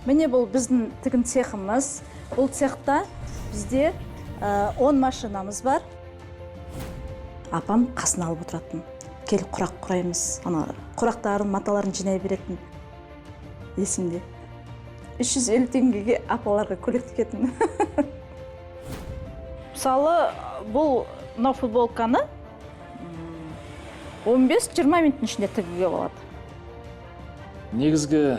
Міне бұл біздің тігін цехымыз. Бұл цехта бізде 10 машинамыз бар. Апам қасына алып отыратын. Кел құрақ құраймыз. Құрақтарын, маталарын жинай беретін. Есімде. 350 теңгеге апаларға көйлек тігетін. Мысалы, бұл футболканы 15-20 минуттың ішінде тігуге болады. Негізгі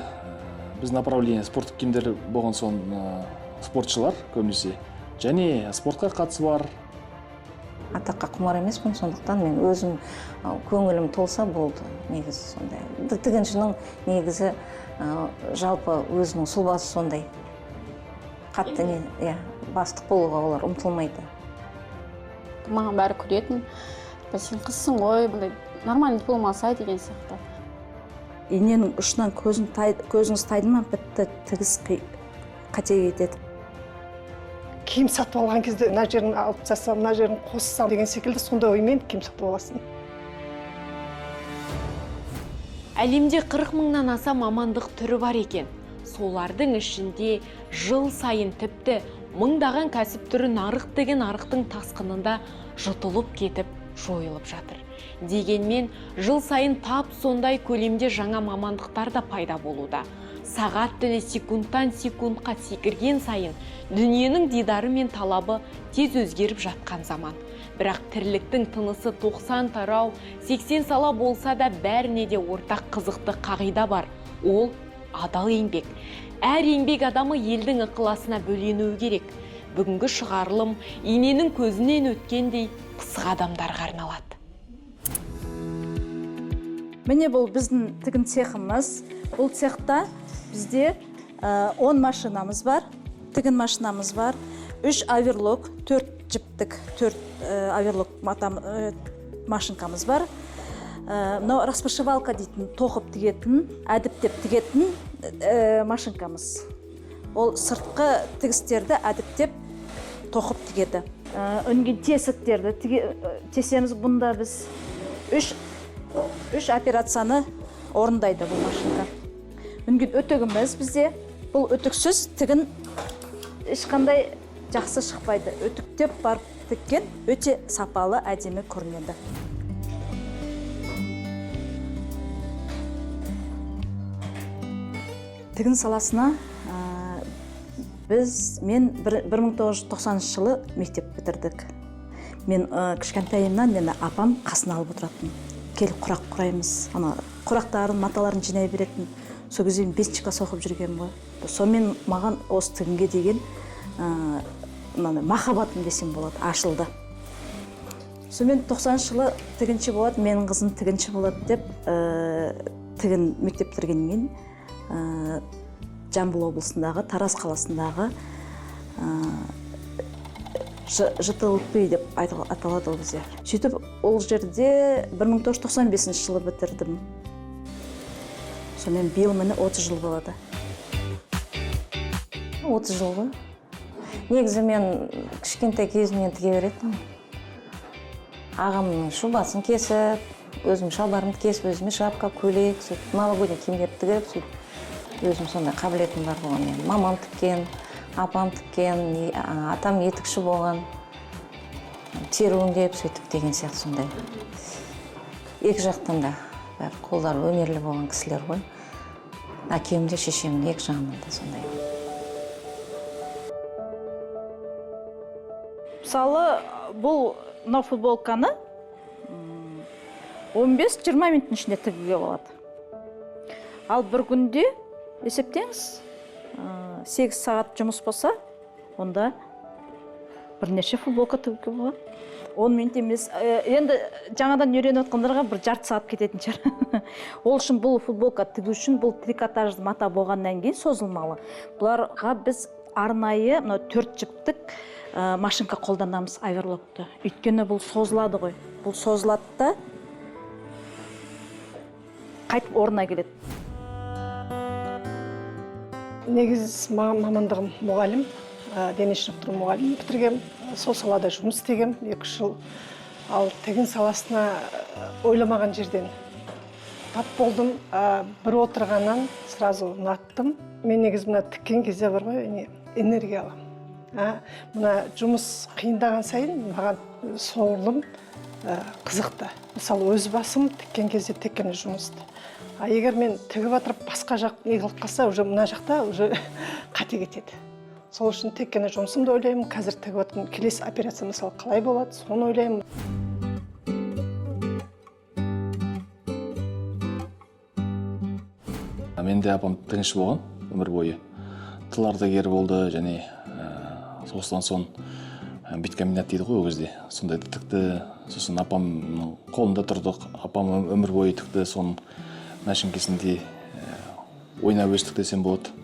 біз направление спорттық киімдер болған соң спортшылар көбінесе және спортқа қатысы бар. Атаққа құмар емеспін, сондықтан мен өзім көңілім толса болды. Негізі сондай. Тігіншінің негізі жалпы өзінің сұлбасы сондай. Қатты бастық болуға олар ұмтылмайды. Маған бәрі көретін. Сен қызсың ғой, нормальный диплом алса деген сияқты. Иненің ұшынан көзіңіз тайды ма, бітті тігіс қате кетеді. Киім сатып алған кезде мына жерін алып тастасам, мына жерін қоссам деген секілді сондай оймен киім сатып аласың. Әлемде 40 мыңнан аса мамандық түрі бар екен. Солардың ішінде жыл сайын тіпті мыңдаған кәсіп түрі нарық деген арықтың тасқынында жұтылып кетіп, жойылып жатыр. Дегенмен жыл сайын тап сондай көлемде жаңа мамандықтар да пайда болуда. Сағат тілі секундтан секундқа секірген сайын дүниенің дидары мен талабы тез өзгеріп жатқан заман. Бірақ тірліктің тынысы 90 тарау, 80 сала болса да бәріне де ортақ қызықты қағида бар. Ол адал еңбек. Әр еңбек адамы елдің ықыласына бөленуі керек. Бүгінгі шығарылым иненің көзінен өткендей пысық адамдарға арналады. Міне бұл біздің тігін цехымыз. Бұл цехта бізде 10 машинамыз бар. Тігін машинамыз бар. 3 оверлок, 4 жіптік, 4 оверлок машинкамыз бар. Распашивалка дейтін, тоқып тігетін, әдіптеп тігетін машинкамыз. Ол сыртқы тігістерді әдіптеп тоқып тігеді. Өнген тесіктерді тесеміз. Бұнда біз 3 операцияны орындайды бұл машинка. Өнген өтігіміз бізде. Бұл өтіксіз тігін ешқандай жақсы шықпайды. Өтіктеп барып тіккен өте сапалы, әдемі көрінеді. Тігін саласына мен 1990 жылы мектеп бітірдік. Мен кішкентайымнан мені апам қасына алып отыратын. Кел құрақ құраймыз. Құрақтарын, маталарын жинай беретін. Сол кезде 5 класс оқып жүрген ғой. Сонымен маған осы тігінге деген махаббатым десем болады, ашылды. Сонымен 90 жылы тігінші болады, менің қызым тігінші болады деп тігін мектеп бітіргеннен Жамбыл облысындағы, Тараз қаласындағы ЖТЛП деп аталады ол бізде. Сөйтіп, ол жерде 1995 жылы бітірдім. Сонымен биыл міне 30 жыл болады. 30 жыл ғой. Негізі мен кішкентай кезімнен тіге беретін. Ағамның шубасын кесіп, өзім шалбарымды кесіп, өзіме шапка, көйлек, новогодний киімдерді тігіп, өзім сондай қабілетім бар болған. Мамам тіккен, апам тіккен, атам етікші болған, тері өңдеп, сөйтіп деген сияқты сондай. Екі жақтан да қолдары өнерлі болған кісілер ғой. Әкем де, шешем де, екі жағынан да сондай. Мысалы, бұл футболканы 15-20 минуттың ішінде тігуге болады. Ал бір күнде есептеңіз, 8 сағат жұмыс болса, онда бірнеше футболка тігуге болады. 10 минут емес. Енді жаңадан үйреніп отқандарға бір жарты сағат кететін шығар. Ол үшін бұл футболка тігу үшін бұл трикотажды мата болғаннан кейін созылмалы. Бұларға біз арнайы 4 жіптік машинка қолданамыз, оверлокты. Өйткені бұл созылады ғой. Бұл созылады да қайтып орнына келеді. Негіз мамандығым мұғалім, дене шынықтыру мұғалім бітіргем. Сол салада жұмыс істегем 2 жыл. Ал тігін саласына ойламаған жерден тап болдым. Бір отырғаннан сразу ұнаттым. Мен негізі мына тіккен кезде бар ғой, энергия аламын. Мына жұмыс қиындаған сайын маған соғұрлым қызықты. Мысалы, өз басым тіккен кезде тіккен жұмысты. Егер мен тігіп атырып басқа жақ неғылып қалса, уже мына жақта уже қате кетеді. Сол үшін тіккен жұмысымды ойлаймын. Қазір тігіп атқан келесі операция мысалы қалай болады, соны ойлаймын. Менде апам тігінші болған өмір бойы. Тыл ардагері болды, және соғыстан соң биткомбинат дейді ғой ол кезде. Сондай тікті, сосын апамның қолында тұрдық. Апам өмір бойы тікті, соның мәшінкесінде ойнап өстік десем болады.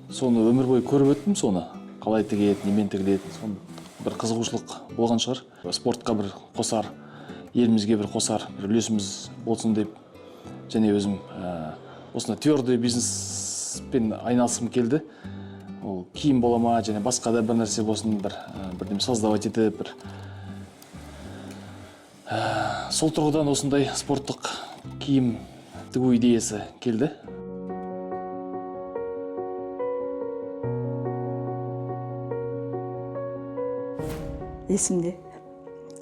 Соны өмір бойы көріп өттім, соны қалай тігеді, немен тігіледі, соны бір қызығушылық болған шығар. Спортқа бір қосар, елімізге бір қосар, бір үлесіміз болсын деп, және өзім осында твердый бизнеспен айналысқым келді. Ол киім бола ма, және басқа да бір нәрсе болсын, бірдеме создавать етіп, сол тұрғыдан осындай спорттық киім тігу идеясы келді. Есімде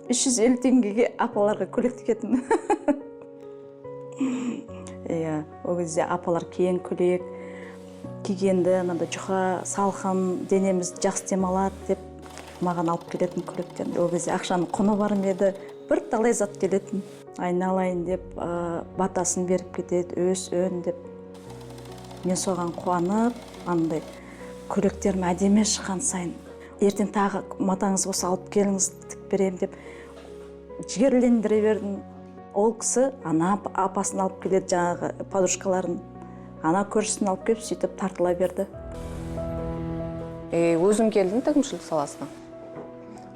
350 теңгеге апаларға көйлек тігетім. Ол кезде апалар киген көйлек кигенді, жұқа салқын, денеміз жақсы демалады деп маған алып келетін көйлектен. Ол кезде ақшаның құны бар еді, бір талай зат келетін. Айналайын деп, батасын беріп кетеді, өн деп. Мен соған қуанып, андай көйлектерім әдемі шыққан сайын, ертең тағы матаңыз болса алып келіңіз, тік берем деп жігерлендіре бердім. Ол кісі ана апасын алып келеді, жаңағы подружкаларын, ана көршісін алып келіп, сөйтіп тартыла берді. Өзім келдім тігіншілік саласына.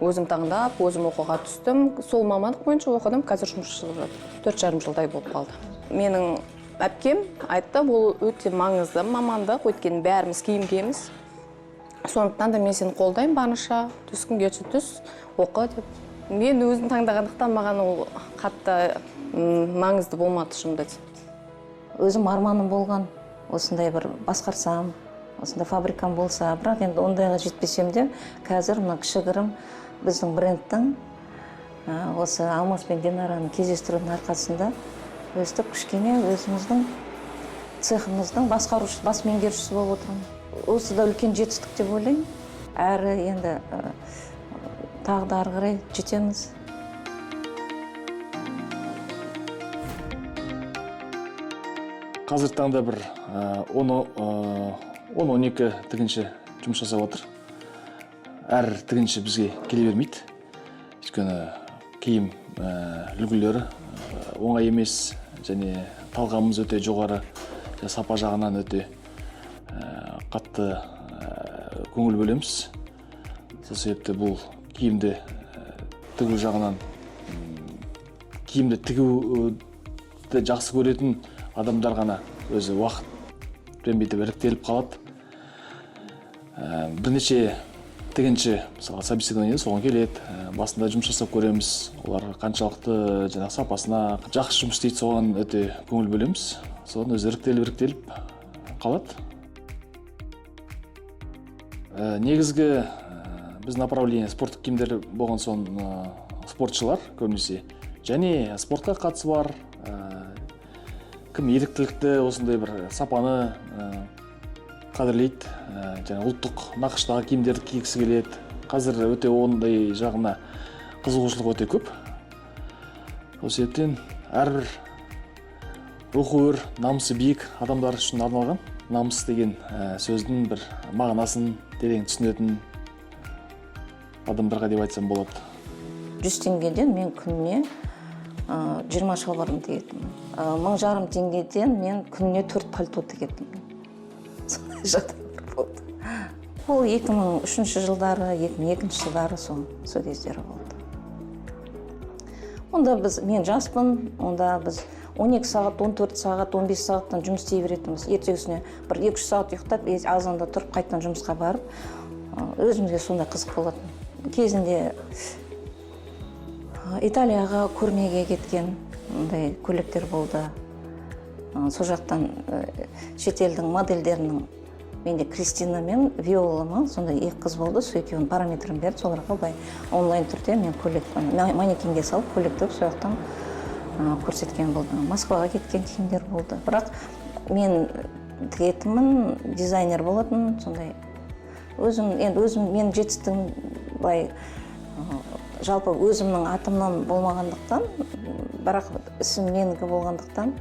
Өзім таңдап, өзім оқуға түстім. Сол мамандық бойынша оқыдым, қазір жұмыс жасап жатырмын. 4,5 жылдай болып қалды. Менің әпкем айтты, бұл өте маңызды мамандық, өйткені бәріміз киім киеміз. Сондықтан да мен сені қолдаймын барынша, түскің келсе түс, оқы деп. Мен өзім таңдағандықтан маған ол қатты маңызды болмады шынымды айтсам. Өзім арманым болған, осындай бір басқарсам, осындай фабрикам болса, бірақ енді ондайға жетпесем де, қазір мына кішігірім біздің брендтің осы Алмас пен Динараның кездестірудің арқасында өстіп кішкене өзіміздің цехымыздың басқарушы, бас меңгерушісі болып отырмын. Осы да үлкен жетістік деп ойлаймын. Әрі енді тағы да ары қарай жетеміз. Қазір таңда бір 10-12 тігінші жұмыс жасап отыр. Әр тігінші бізге келе бермейді. Өйткені киім үлгілері оңай емес, және талғамымыз өте жоғары, сапа жағынан өте қатты көңіл бөлеміз. Сол себепті бұл киімді тігу жағынан, киімді тігуді жақсы көретін адамдар ғана өзі уақытпен бүйтіп іріктеліп қалады. Бірнеше тігінші, мысалы, собеседование соған келеді, басында жұмыс жасап көреміз, олар қаншалықты сапасына жақсы жұмыс істейді, соған өте көңіл бөлеміз. Соған өзі іріктеліп қалады. Негізгі біз направление спорттық киімдер болған соң спортшылар көбінесе, және спортқа қатысы бар, кім еріктілікті, осындай бір сапаны қадірлейді, және ұлттық нақыштағы киімдерді кигісі келеді. Қазір өте ондай жағына қызығушылық өте көп. Сол себептен әрбір рухы өр, намысы биік адамдар үшін арналған. Намыс деген сөздің бір мағынасын терең түсінетін адамдарға деп айтсам болады. 100 теңгеден мен күніне 20 шалбарым тігетім. 1500 теңгеден мен күніне 4 пальто тігетім. Сондай жағдайлар болды. Ол 2003 жылдары, 2002 жылдары сол кездері болды. Онда мен жаспын, онда біз 12 сағат, 14 сағат, 15 сағаттан жұмыс істей беретінбіз. Ертеңгісіне бір 2-3 сағат ұйықтап, азанда тұрып, қайтадан жұмысқа барып, өзімізге сондай қызық болатын. Кезінде Италияға көрмеге кеткен, мындай көйлектер болды. Сол жақтан шетелдің модельдерінің менде Кристина мен Виола ма, сондай екі қыз болды. Сол екеуінің параметрін беріп, соларға былай онлайн түрде мен көйлек манекенге салып көйлектіп сол жақтан көрсеткен болды. Москваға кеткен киімдер болды. Бірақ мен тігетінмін, дизайнер болатын, сондай өзім мен жетістігім былай жалпы өзімнің атымнан болмағандықтан, бірақ ісім менікі болғандықтан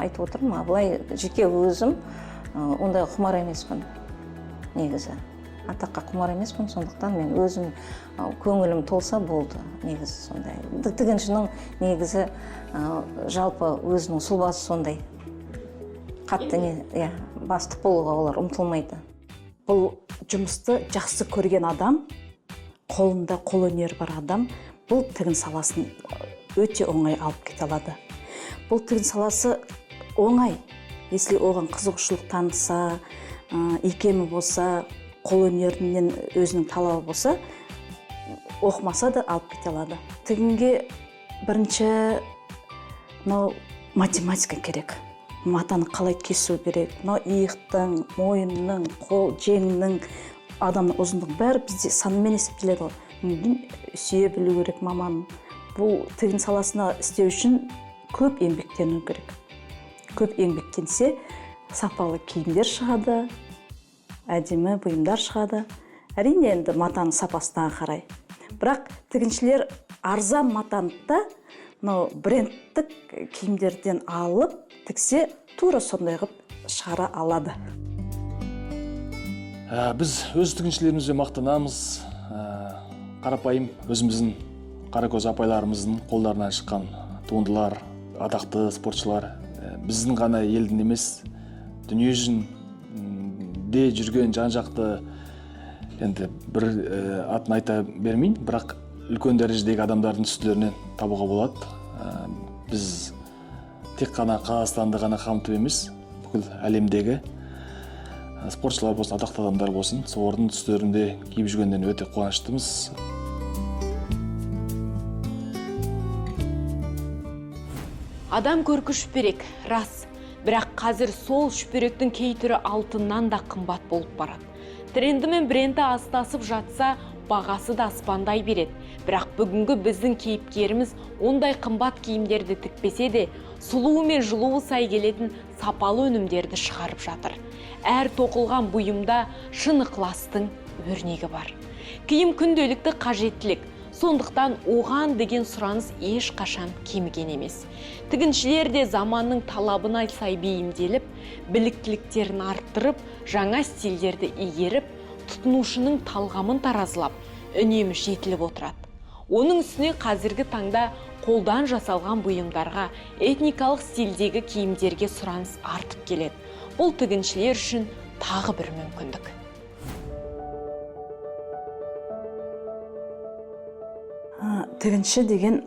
айтып отырмын, былай жеке өзім ондай құмар емеспін негізі. Атаққа құмар емеспін, сондықтан мен өзім көңілім толса болды негізі сондай. Тігіншінің негізі жалпы өзінің сұлбасы сондай. Қатты бастық болуға олар ұмтылмайды. Бұл жұмысты жақсы көрген адам, қолында қолөнер бар адам, бұл тігін саласын өте оңай алып кете алады. Бұл тігін саласы оңай. Если оған қызығушылық танытса, икемі болса, қолөнерінен өзінің талабы болса, оқымаса да алып кете алады. Тігінге бірінші математика керек. Матаны қалай кесу керек. Иықтың, мойынның, қол, жеңнің, адамның ұзындығы бәрі бізде санмен есептеледі. Сүйе білу керек маман. Бұл тігін саласына істеу үшін көп еңбектену керек. Көп еңбектенсе, сапалы киімдер шығады, әдемі бұйымдар шығады. Әрине енді матаның сапасына қарай. Бірақ тігіншілер арзан матаны да брендтік киімдерден алып, тіксе тура сондай қып шығара алады. Біз өз тігіншілерімізбен мақтанамыз. Қарапайым өзіміздің қаракөз апайларымыздың қолдарынан шыққан туындылар, атақты спортшылар біздің ғана елдің емес, дүние жүзінде жүрген жан-жақты енді бір атын айта бермейін, бірақ үлкен дәрежедегі адамдардың үстілерінен табуға болады. Біз тек қана Қазақстанды ғана қамтып емес, бүкіл әлемдегі спортшылар болсын, атақты адамдар болсын, солардың түстерінде киіп жүргендеріне өте қуаныштымыз. Адам көркі шүперек, рас. Бірақ қазір сол шүперектің кей түрі алтыннан да қымбат болып барады. Тренді мен бренді астасып жатса, бағасы да аспандай береді. Бірақ бүгінгі біздің кейіпкеріміз ондай қымбат киімдерді тікпесе де, сұлуы мен жылуы сай келетін сапалы өнімдерді шығарып жатыр. Әр тоқылған бұйымда шын ықыластың өрнегі бар. Киім күнделікті қажеттілік, сондықтан оған деген сұраныс еш қашан кеміген емес. Тігіншілер де заманның талабына сай бейімделіп, біліктіліктерін арттырып, жаңа стильдерді игеріп, тұтынушының талғамын таразылап, үнемі жетіліп отырады. Оның үстіне қазіргі таңда қолдан жасалған бұйымдарға, этникалық стильдегі киімдерге сұраныс артып келеді. Бұл тігіншілер үшін тағы бір мүмкіндік. Тігінші деген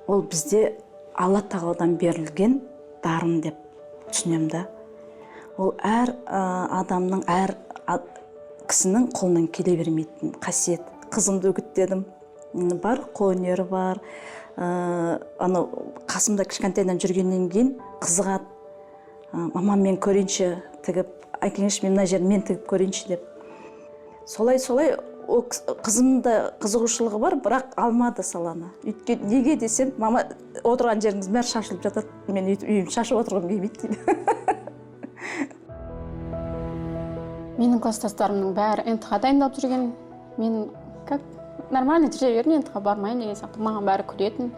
ол бізде Алла тағаладан берілген дарын деп түсінемін да. Ол әр адамның, әр кісінің қолынан келе бермейтін қасиет. Қызымды үгіттедім, бар қолөнері бар. Қасымда кішкентайдан жүргеннен кейін қызығады. Мамам мен көрейінші тігіп, әкеңізші мен мына жерін мен тігіп көрейінші деп. Солай қызымда қызығушылығы бар, бірақ алмады саланы. Неге десем, мама отырған жеріңіз бәрі шашылып жатыр, мен үйім шашып отырғым келмейді дейді. Менің класстастарымның бәрі НТХ дайындалып жүрген. Мен нормально жүре бердім, НТХ бармайын деген сияқты. Маған бәрі күлетін.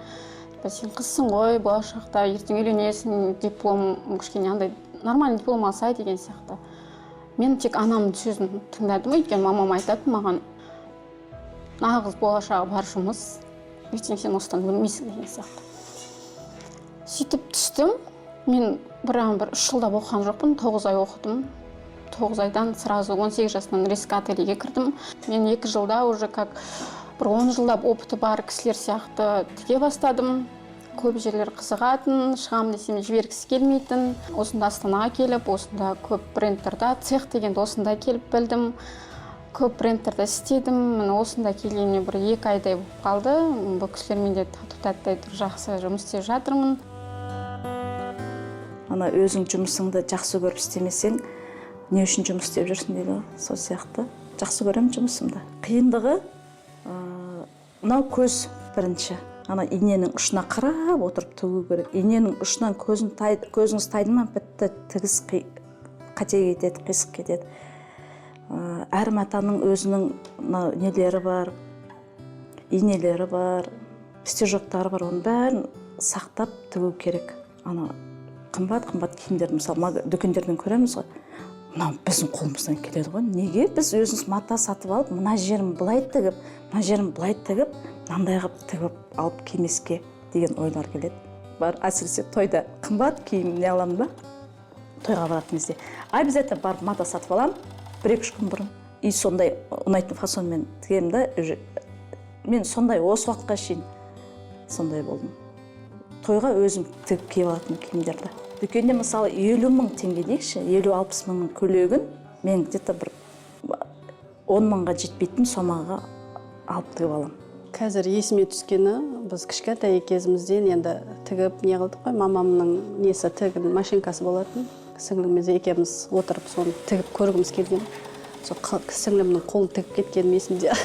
Сен қызсың ғой, болашақта ертең үйленесің, диплом кішкене андай нормальный диплом алсай деген сияқты. Мен тек анамның сөзін тыңдадым, өйткені мамам айтады маған, нағыз болашағы бар жұмыс, ертең сен осыдан өлмейсің деген сияқты. Сөйтіп түстім, мен бір 3 жылдап оқыған жоқпын, 9 ай оқыдым. 9 айдан сразу 18 жасынан резко ательеге кірдім. Мен 2 жылда уже бір 10 жылдап опыты бар кісілер сияқты тіге бастадым. Көп жерлер қызығатын, шығам десем жібергісі келмейтін. Осында Астанаға келіп, осында көп брендтерда цех дегенді осында келіп білдім. көп брендтерде істедім. Міне осында келгеніне бір 2 айдай болып қалды. Бұл кісілермен де тату-тәтті жақсы жұмыс істеп жатырмын. Ана өзің жұмысыңды жақсы көріп істемесең, не үшін жұмыс істеп жүрсің дейді ғой. Сол сияқты жақсы көремін жұмысымды. Қиындығы мынау көз бірінші. Ана иненің ұшына қарап отырып тігу керек. Иненің ұшынан көзіңіз тайды ма, бітті, тігіс қате кетеді, қисық кетеді. Әр матаның өзінің нелері бар, инелері бар, стежоктары бар, оның бәрін сақтап тігу керек. Ана қымбат киімдерді мысалы дүкендерден көреміз ғой. Мынау біздің қолымыздан келеді ғой. Неге біз өзіміз мата сатып алып, мына жерін былай тігіп, мына жерін былай тігіп, мынандай қылып тігіп алып кимеске деген ойлар келеді. Бар, әсіресе тойда қымбат киім не аламын ба? Тойға баратын кезде обязательно барып мата сатып аламын 1-2 күн бұрын. И сондай ұнайтын фасонмен тігемін да, мен сондай осы уақытқа шейін сондай болдым. Тойға өзім тігіп киіп алатын киімдерді. Дүкенде мысалы 50 000 теңге дейікші, 50-60 000 көйлегін мен где-то бір 10 000-ға жетпейтін сомаға алып тігіп аламын. Қазір есіме түскені, біз кішкентай кезімізден енді тігіп не қылдық қой, мамамның несі тігін машинкасы болатын. Сіңліміз екеуміз отырып соны тігіп көргіміз келген. Сол сіңлімнің қолын тігіп кеткенім есімде.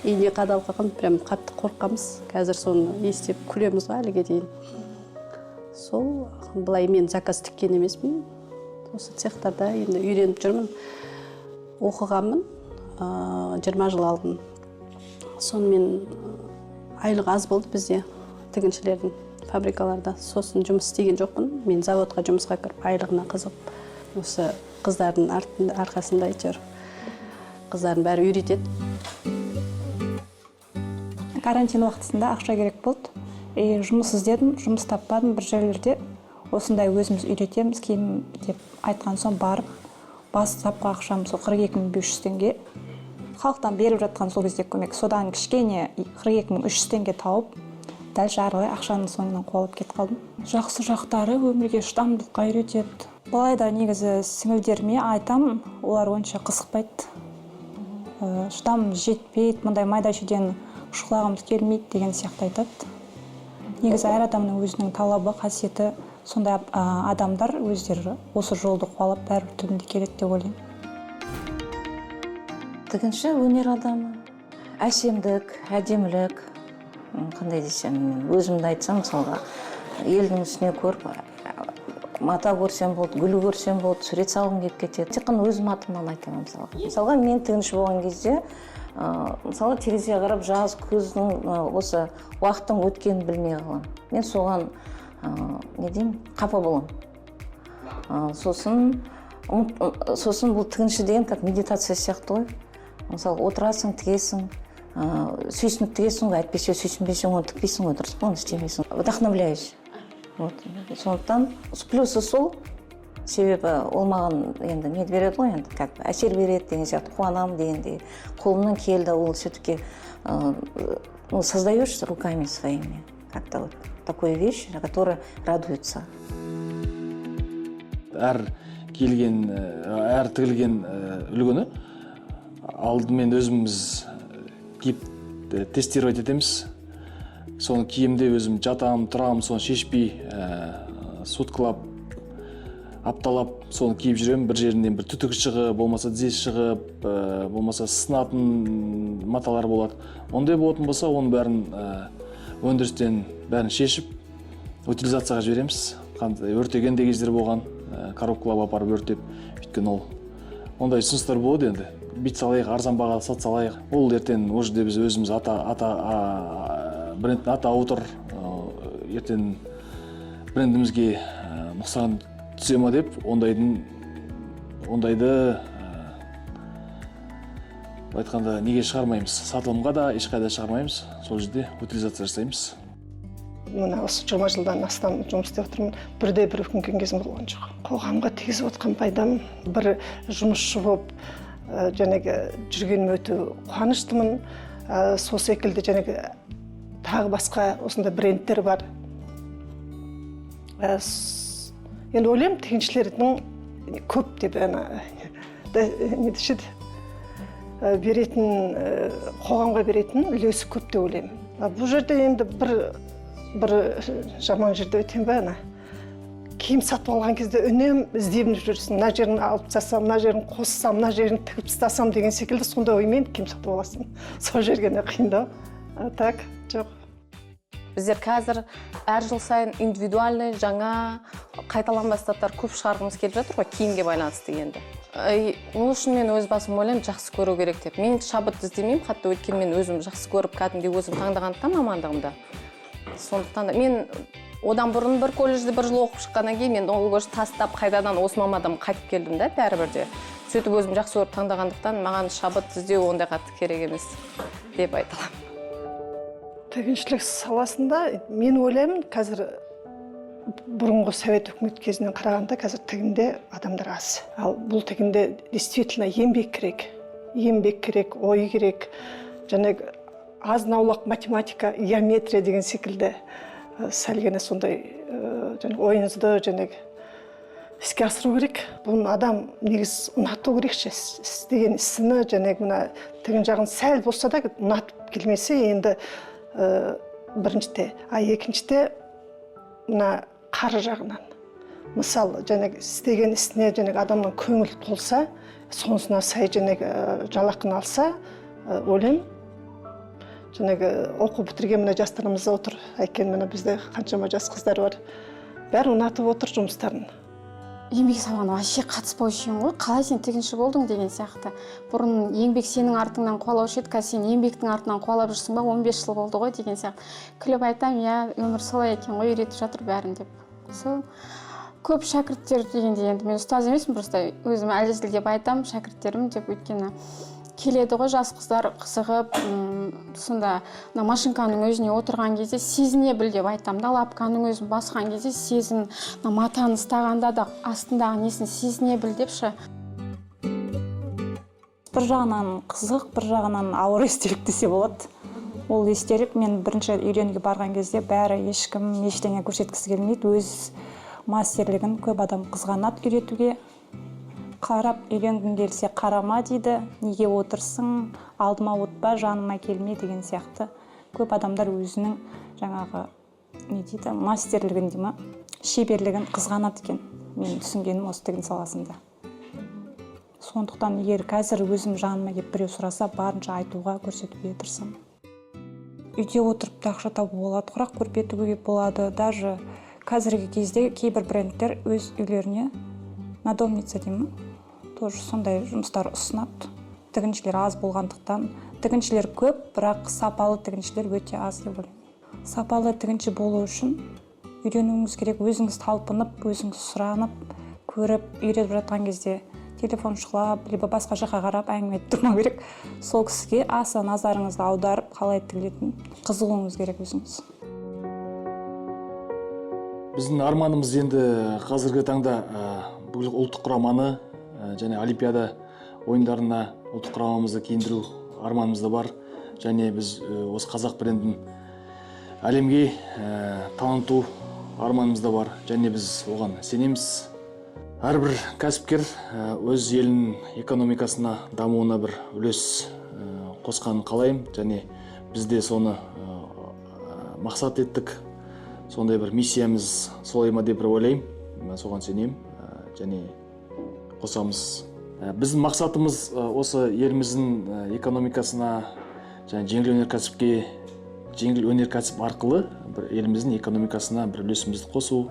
Ине қадалып қалған, прям қатты қорқамыз. Қазір соны естіп күлеміз ғой әліге дейін. Сол былай мен заказ тіккен емеспін. Осы цехтарда енді үйреніп жүрмін. Оқығанмын 20 жыл алдын. Сонымен айлық аз болды бізде тігіншілердің фабрикаларда. Сосын жұмыс істеген жоқпын. Мен заводқа жұмысқа кіріп айлығына қызып, осы қыздардың арқасында әйтеуір қыздардың бәрі үйретеді. Карантин уақытысында ақша керек болды. Жұмыс іздедім, жұмыс таппадым бір жерлерде. Осындай өзіміз үйретеміз кейін деп айтқан соң барып, бастапқы ақшам сол 42 500 теңге. Халықтан беріп жатқан сол кезде көмек. Содан кішкене 42 300 теңге тауып, дәл жарылай ақшаның соңынан қуалап кетіп қалдым. Жақсы жақтары өмірге шыдамдылыққа үйретеді. Былай да негізі сіңілдеріме айтамын, олар онша қызықпайды. Шыдам жетпейді, мұндай майда шүйден ұшқылағымыз келмейді деген сияқты айтады. Негізі әр адамның өзінің талабы, қасиеті, сондай адамдар өздері осы жолды қуалап бәрібір түбінде келеді деп ойлаймын. Тігінші өнер адамы, әсемдік, әдемілік, қандай десем, мен өзімді айтсам, мысалға, елдің үстіне көріп, мата көрсем болды, гүл көрсем болды, сурет салғым келіп кетеді. Тек қана өзім атымнан айтамын мысалға. Мысалға, мен тігінші болған кезде, мысалы, терезеге қарап жаз, күздің осы уақыттың өткенін білмей қалам. Мен соған, не деймін, қапа боламын. Сосын бұл тігінші деген как медитация сияқты ғой. Мысалы, отырасың, тігесің, сүйсініп тігесің ғой, әйтпесе сүйсінбесең, оны тікпейсің ғой, дұрыс па, оны істемейсің. Вдохновляюсь. Сондықтан плюсы сол, себебі ол маған енді не береді ғой, енді как әсер береді деген сияқты, қуанамын дегенде, қолымнан келді, ол все-таки создаешь руками своими как-то вот такую вещь, которая радуется. Әр тігілген үлгіні алдымен өзіміз киіп тестировать етеміз. Соны киімде өзім жатам, тұрам, соны шешпей, суткалап, апталап, соны киіп жүрем. Бір жерінен бір түтік шығып, болмаса тізесі шығып, болмаса сынатын маталар болады. Ондай болатын болса, оның бәрін өндірістен бәрін шешіп, утилизацияға жібереміз. Өртеген де кездер болған, коробкалап апарып өртеп, өйткені ол. Ондай ұсыныстар болады енді. Бит салайық, арзан баға сат салайық. Ол ертең ол жерде біз өзіміз брендтің аты ауытыр, ертең брендімізге нұқсан түсе ма деп, ондайды айтқанда неге шығармаймыз. Сатылымға да ешқайда шығармаймыз. Сол жерде утилизация жасаймыз. Мына осы 20 жылдан астам жұмыс істеп отырмын. Бірде-бір өкінген кезім болған жоқ. Қоғамға тигізіп отқан пайдам, бір жұмысшы болып жәнегі жүргеніме өте қуаныштымын. Сол секілді жәнегі тағы басқа осындай брендтер бар. Енді ойлаймын, тігіншілердің көп деп не дешеді. беретін қоғамға беретін үлесі көп деп ойлаймын. Бұл жерде енді бір жаман жерде өтем ба, ана киім сатып алған кезде үнем іздеп жүрсің, мына жерін алып тастасам, мына жерін қоссам, мына жерін тігіп тастасам деген секілді сондай оймен киім сатып аласың. Сол жерге қиындау. Так, жоқ. Біздер қазір әр жыл сайын индивидуальный, жаңа, қайталанбас заттар көп шығарғымыз келіп жатыр ғой, киімге байланысты енді. Ол үшін мен өз басым ойлаймын, жақсы көру керек деп. Мен шабыт іздемеймін, қатты өйткені мен өзім жақсы көріп, кәдімгідей өзім таңдағандықтан мамандығымда. Сондықтан да мен одан бұрын бір колледжде бір жыл оқып шыққаннан кейін мен ол колледжді тастап қайтадан осы мамандығыма қайтып келдім да, бәрібір де. Сөйтіп өзім жақсы көріп таңдағандықтан маған шабыт іздеу ондай қатты керек емес деп айта аламын. Тігіншілік саласында мен ойлаймын, қазір бұрынғы совет үкімет кезінен қарағанда қазір тігінде адамдар аз. Ал бұл тігінде действительно еңбек керек, ой керек, және азын-аулақ математика, геометрия деген секілді сәлгені сондай ойыңызды іске асыру керек. Бұны адам негіз ұнату керек, істеген ісіні, мына тігін жағын сәл болса да ұнатып келмесе, енді біріншіде, екіншіде мына қаржы жағынан. Мысалы, істеген ісіне адамның көңіл толса, сонысына сай жалақыны алса, ойлаймын. Оқу бітірген мына жастарымыз отыр, әйкен мына бізде қаншама жас қыздар бар. Бәрі ұнатып отыр жұмыстарын. Еңбек сабағына вообще қатыспаушы едің ғой, қалай сен тігінші болдың деген сияқты. Бұрын еңбек сенің артыңнан қуалаушы еді, қазір сен еңбектің артынан қуалап жүрсің ба, 15 жыл болды ғой деген сияқты. Күліп айтам, өмір солай екен ғой, үйретіп жатыр бәрін деп. Сол көп шәкірттер дегенде енді мен ұстаз емеспін, просто өзім әлжесіл деп айтам, шәкірттерім деп, өйткені келеді ғой жас қыздар қызығып, сонда машинканың өзіне отырған кезде сезіне біл деп айтам да, лапканың өзін басқан кезде сезін, матаны ұстағанда да астындағы несін сезіне біл депші. Бір жағынан қызық, бір жағынан ауыр естелік десе болады. Ол естелік мен бірінші үйренуге барған кезде бәрі ешкім ештеңе көрсеткісі келмейді, өз мастерлігін көп адам қызғанады үйретуге. Қарап үйренгің келсе қарама дейді, неге отырсың, алдыма отпа, жаныма келме деген сияқты. Көп адамдар өзінің мастерлігін дейма, шеберлігін қызғанады екен. Мен түсінгенім осы тігін саласында. Сондықтан егер қазір өзім жаныма келіп біреу сұраса, барынша айтуға, көрсетуге тырысамын. Үйде отырып та ақша табу болады, құрақ көрпетуге болады. Даже қазіргі кезде кейбір брендтер өз үйлеріне надомница деймін, тоже сондай жұмыстар ұсынады. Тігіншілер аз болғандықтан, тігіншілер көп, бірақ сапалы тігіншілер өте аз деп ойлаймын. Сапалы тігінші болу үшін үйренуіңіз керек, өзіңіз талпынып, өзіңіз сұранып, көріп, үйретіп жатқан кезде телефон шұқылап, либо басқа жаққа қарап әңгіме айтып тұрмау керек. Сол кісіге аса назарыңызды аударып, қалай тігілетінін қызығуыңыз керек өзіңіз. Біздің арманымыз енді қазіргі таңда бүкіл ұлттық құраманы және Олимпиада ойындарына ұлттық құрамамызды киіндіру арманымыз да бар. Және біз осы қазақ брендін әлемге таныту арманымыз да бар. Және біз оған сенеміз. Әрбір кәсіпкер өз елінің экономикасына, дамуына бір үлес қосқанын қалаймын. Және біз де соны мақсат еттік. Сондай бір миссиямыз солай ма деп ойлаймын. Мен соған сенемін. Және қосамыз. Біздің мақсатымыз осы еліміздің экономикасына және жеңіл өнеркәсіп арқылы бір еліміздің экономикасына бір үлесімізді қосу.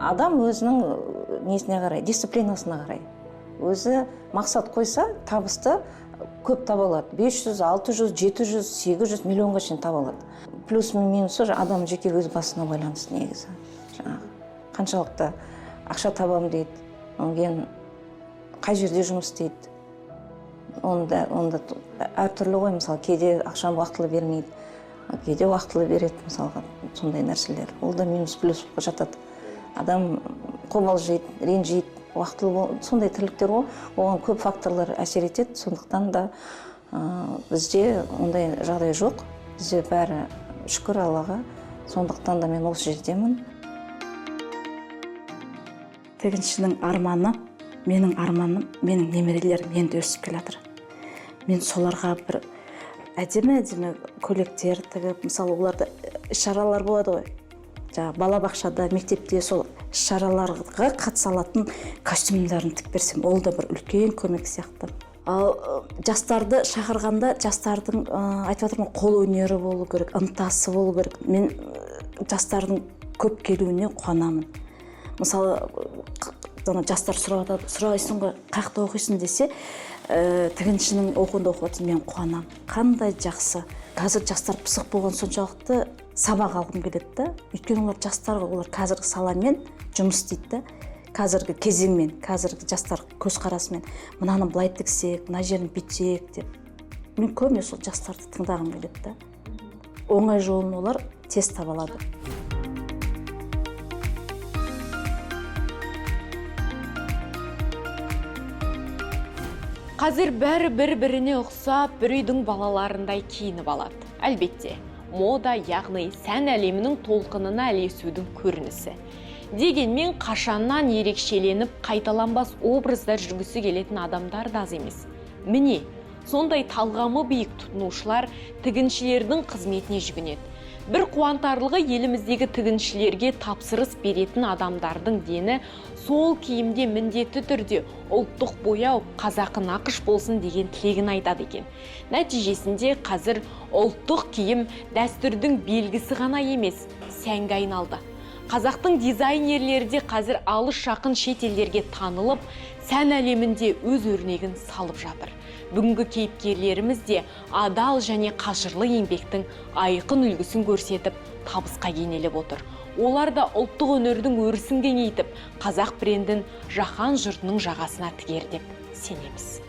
Адам өзінің несіне қарай, дисциплинасына қарай. Өзі мақсат қойса, табысты көп таба алады. 500, 600, 700, 800 миллионға шейін таба алады. Плюс минусы адам жеке өз басына байланысты негізі. Қаншалықты ақша табам дейді, онген қай жерде жұмыс істейді. Онда әртүрлі ғой, мысалы, кейде ақшам уақытылы бермейді, кейде уақытылы береді, мысалға, сондай нәрселер. Ол да минус плюс жатады. Адам қобалжиды, ренжиді, уақытылы сондай тірліктер ғой, оған көп факторлар әсер етеді. Сондықтан да бізде ондай жағдай жоқ. Бізде бәрі шүкір Аллаға. Сондықтан да мен осы жердемін. тігіншінің арманы, менің арманым, менің немерелерім енді өсіп келе жатыр. Мен соларға бір әдемі көйлектер тігіп, мысалы оларда іс-шаралар болады ғой. Балабақшада, мектепте сол іс-шараларға қатыса алатын костюмдарын тігіп берсем, ол да бір үлкен көмек сияқты. Ал жастарды шақырғанда, жастардың айтып отырмын, қол өнері болу керек, ынтасы болу керек. Мен жастардың көп келуіне қуанамын. Мысалы, жастар сұрайсың ғой, қаяқта оқисың десе, тігіншінің оқуында оқып жатыр, мен қуанамын. Қандай жақсы. Қазір жастар пысық болған соншалықты сабақ алғым келеді да. Өйткені олар жастарға, олар қазіргі саламен жұмыс істейді да. Қазіргі кезеңмен, қазіргі жастар көзқарасымен, мынаны былай тіксек, мына жерін бүйтсек деп. Мен көбіне сол жастарды тыңдағым келеді да. Оңай жолын олар тез таба алады. Қазір бәрі бір-біріне ұқсап, бір үйдің балаларындай киініп алады. Әлбетте, мода, яғни сән әлемінің толқынына ілесудің көрінісі. Дегенмен қашаннан ерекшеленіп, қайталанбас образдар жүргісі келетін адамдар да аз емес. Міне, сондай талғамы биік тұтынушылар тігіншілердің қызметіне жүгінеді. Бір қуантарлығы, еліміздегі тігіншілерге тапсырыс беретін адамдардың дені сол киімде міндетті түрде ұлттық бояу, қазақы нақыш болсын деген тілегін айтады екен. Нәтижесінде қазір ұлттық киім дәстүрдің белгісі ғана емес, сәнге айналды. Қазақтың дизайнерлері де қазір алыс жақын шет елдерге танылып, сән әлемінде өз өрнегін салып жатыр. Бүгінгі кейіпкерлеріміз де адал және қажырлы еңбектің айқын үлгісін көрсетіп, табысқа кенеліп отыр. Олар да ұлттық өнердің өрісін кеңейтіп, қазақ брендін жаһан жұртының жағасына тігер деп сенеміз.